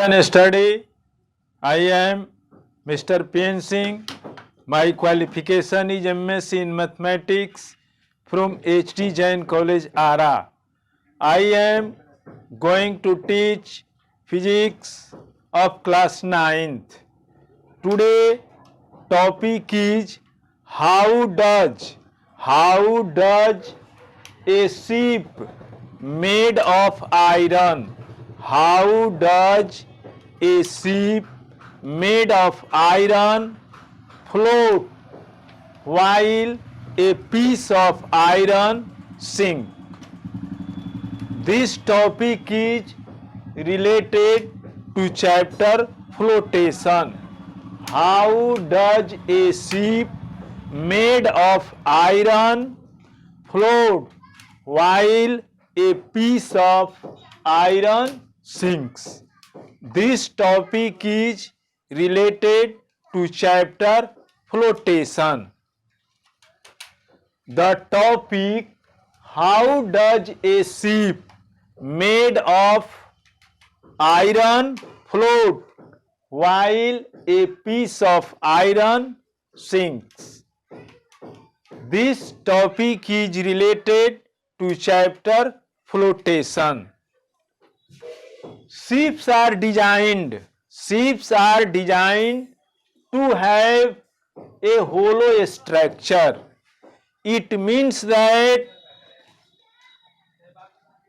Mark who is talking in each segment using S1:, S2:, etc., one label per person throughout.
S1: Study. I am Mr. P.N. Singh. My qualification is MSc in Mathematics from H.D. Jain College, Ara. I am going to teach physics of class 9th. Today topic is how does a ship made of iron, how does a ship made of iron float while a piece of iron sinks? This topic is related to chapter flotation. How does a ship made of iron float while a piece of iron sinks? This topic is related to chapter flotation. The topic, how does a ship made of iron float while a piece of iron sinks? This topic is related to chapter flotation. Ships are designed to have a hollow structure. It means that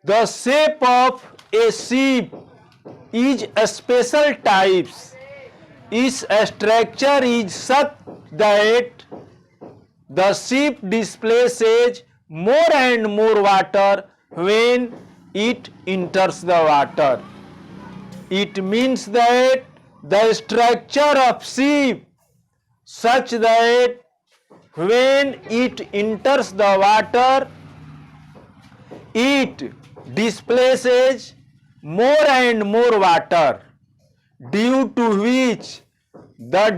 S1: the shape of a ship is a special types. Its structure is such that the ship displaces more and more water when it enters the water. It means that the structure of ship such that when it enters the water, it displaces more and more water, due to which the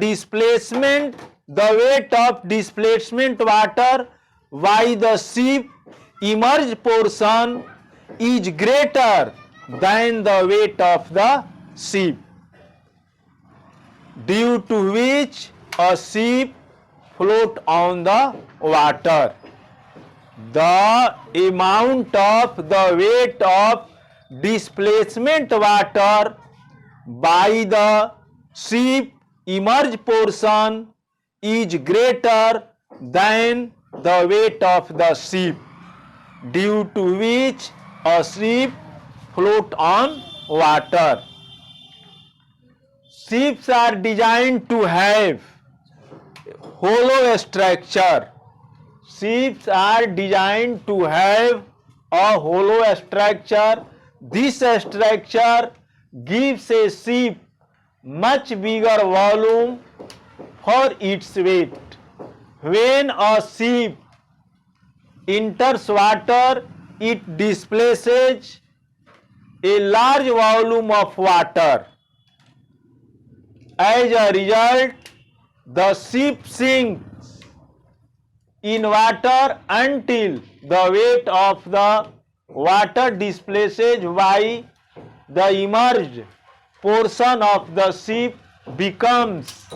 S1: weight of displacement water by the ship immersed portion is greater than the weight of the ship, due to which a ship float on the water. The amount of the weight of displacement water by the ship immersed portion is greater than the weight of the ship, due to which a ship float on water. Ships are designed to have hollow structure. Ships are designed to have a hollow structure. This structure gives a ship much bigger volume for its weight. When a ship enters water, it displaces a large volume of water. As a result, the ship sinks in water until the weight of the water displaces by the immersed portion of the ship becomes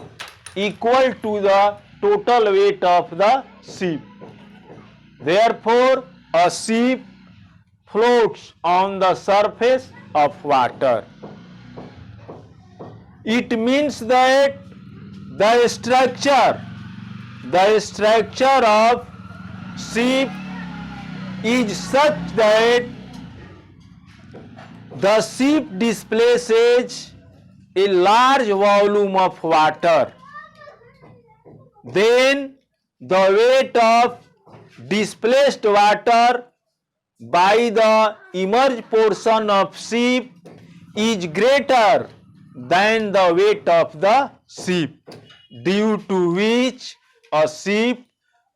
S1: equal to the total weight of the ship. Therefore, a ship floats on the surface of water. It means that the structure of ship is such that the ship displaces a large volume of water. Then the weight of displaced water by the immersed portion of ship is greater than the weight of the ship, due to which a ship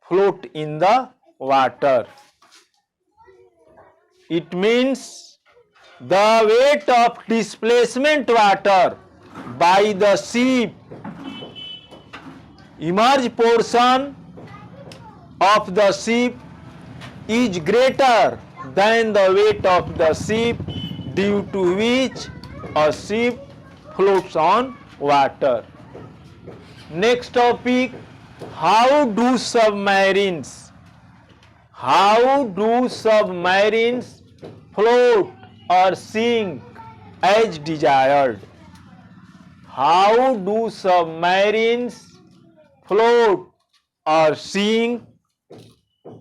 S1: float in the water. It means the weight of displacement water by the ship immersed portion of the ship is greater than the weight of the ship, due to which a ship floats on water. Next topic, how do submarines float or sink as desired? How do submarines float or sink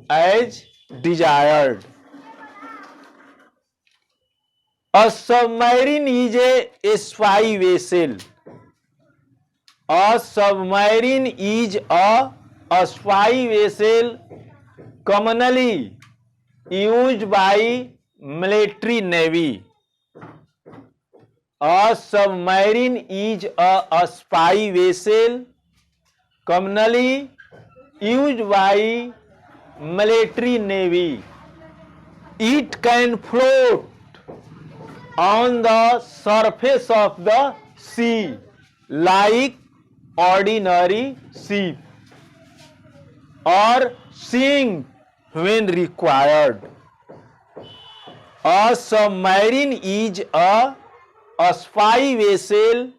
S1: as desired? A submarine is a spy vessel. A submarine is a spy vessel commonly used by military navy. A submarine is a spy vessel commonly used by military navy. It can float on the surface of the sea like ordinary ship or sink when required. A submarine is a spy vessel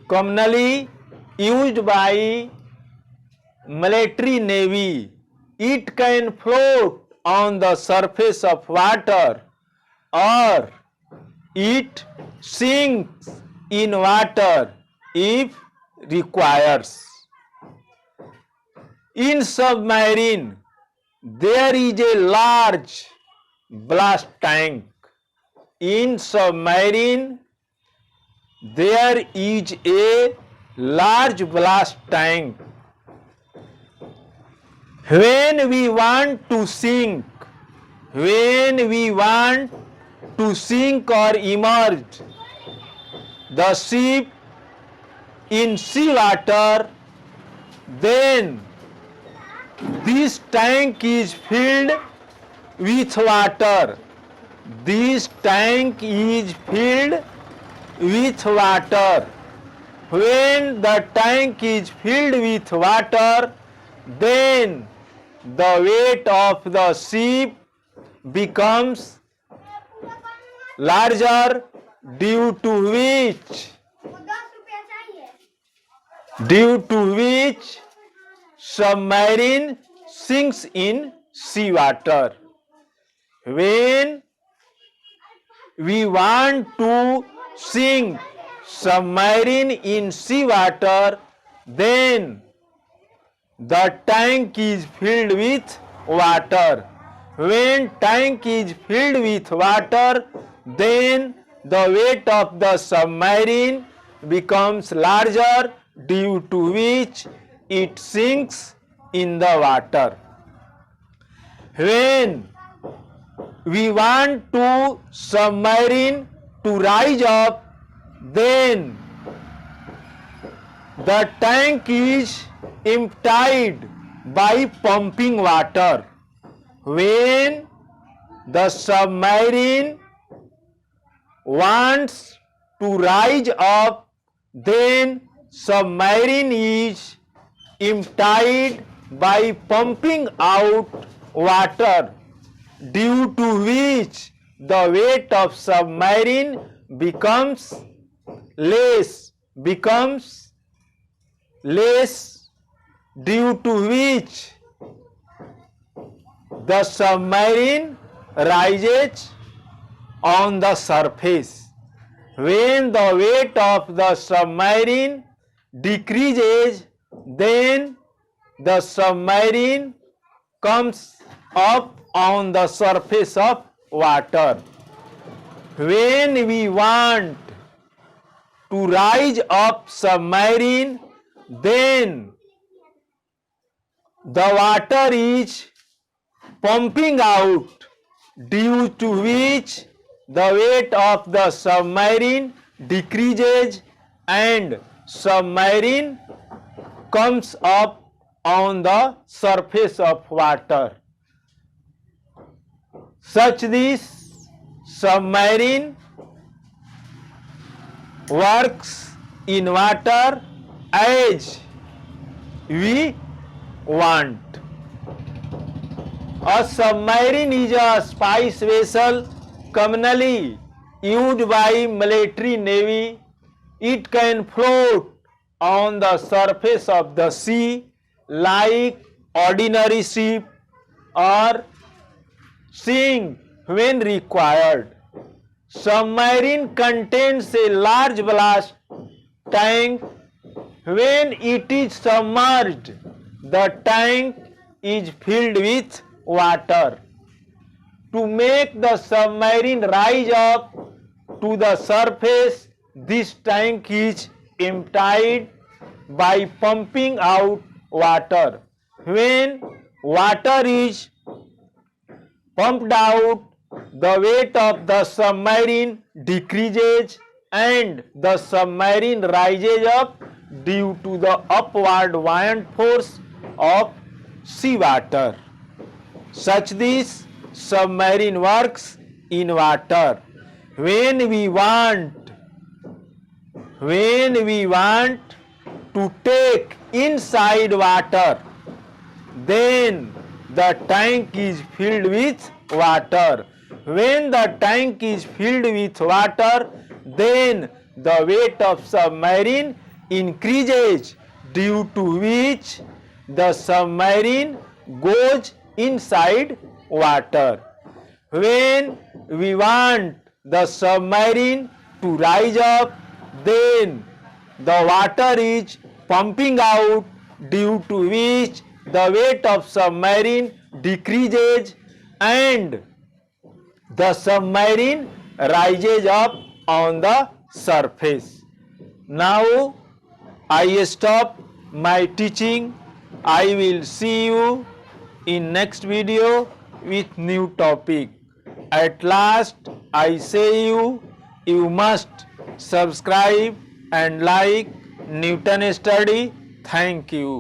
S1: commonly used by military navy. It can float on the surface of water or it sinks in water if requires. In submarine, there is a large blast tank. In submarine, there is a large blast tank. When we want to sink or immerse the ship in seawater, then this tank is filled with water. This tank is filled with water. When the tank is filled with water, then the weight of the ship becomes larger, due to which submarine sinks in seawater. When we want to sink submarine in seawater, then the tank is filled with water. When tank is filled with water, then the weight of the submarine becomes larger, due to which it sinks in the water. When we want to submarine to rise up, then the tank is emptied by pumping water. When the submarine wants to rise up, then submarine is emptied by pumping out water, due to which the weight of submarine becomes less, due to which the submarine rises on the surface. When the weight of the submarine decreases, then the submarine comes up on the surface of water. When we want to rise up submarine, then the water is pumping out, due to which the weight of the submarine decreases and submarine comes up on the surface of water. Such this submarine works in water as we want. A submarine is a spy vessel commonly used by military navy. it can float on the surface of the sea like ordinary ship or sink when required. Submarine contains a large ballast tank. When it is submerged, the tank is filled with water. To make the submarine rise up to the surface, this tank is emptied by pumping out water. When water is pumped out, the weight of the submarine decreases and the submarine rises up due to the upward buoyant force of seawater. Such this submarine works in water. When we want to take inside water, then the tank is filled with water. When the tank is filled with water, then the weight of submarine increases, due to which the submarine goes inside water. When we want the submarine to rise up, then the water is pumping out, due to which the weight of submarine decreases and the submarine rises up on the surface. Now I stop my teaching. I will see you in next video with new topic. At last I say you must subscribe and like Newton Study. Thank you.